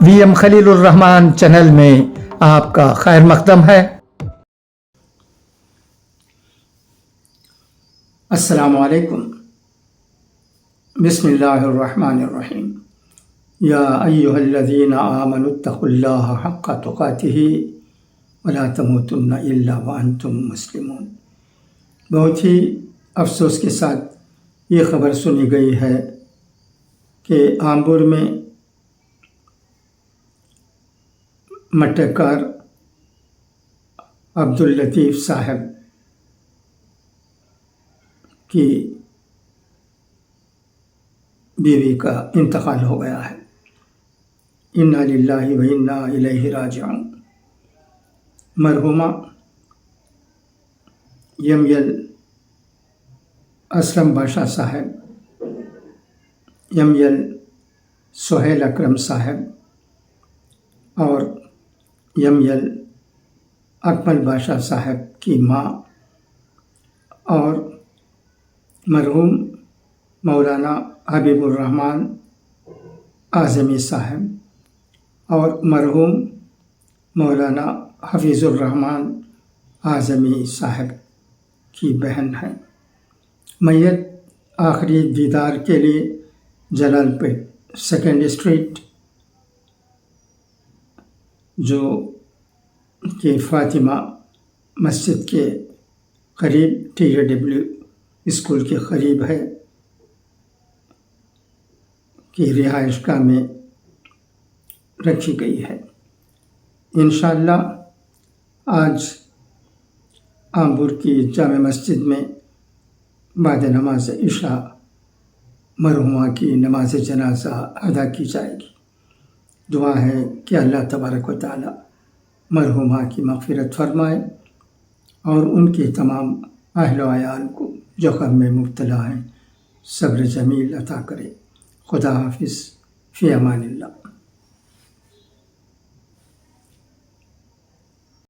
VM خلیل الرحمان channel میں آپ کا خیر مقدم ہے۔ السلام علیکم۔ بسم اللہ الرحمن الرحیم۔ یا ایھا الذین آمنوا اتقوا اللہ حق تقاتہ ولا تموتن الا وانتم مسلمون۔ بہت ہی افسوس کے ساتھ یہ خبر سنی گئی ہے کہ آمبور میں مٹکار عبداللطیف صاحب کی بیوی کا انتقال ہو گیا ہے۔ انا للہ و انا الیہ راجعون۔ مرحومہ یمیل اسلم بادشاہ صاحب، یمیل سہیل اکرم صاحب اور یمیل اکمل بادشاہ صاحب کی ماں اور مرحوم مولانا حبیب الرحمن اعظمی صاحب اور مرحوم مولانا حفیظ الرحمن اعظمی صاحب کی بہن ہے۔ میت آخری دیدار کے لیے جلال پیٹ 2 اسٹریٹ جو کہ فاطمہ مسجد کے قریب TAW اسکول کے قریب ہے کی رہائش گاہ میں رکھی گئی ہے۔ انشاءاللہ آج آمبور کی جامع مسجد میں بعد نماز عشاء مرحومہ کی نماز جنازہ ادا کی جائے گی۔ دعا ہے کہ اللہ تبارک و تعالی مرحومہ کی مغفرت فرمائے اور ان کے تمام اہل و عیال کو جو غم میں مبتلا ہیں صبر جمیل عطا کرے۔ خدا حافظ، فی امان اللہ۔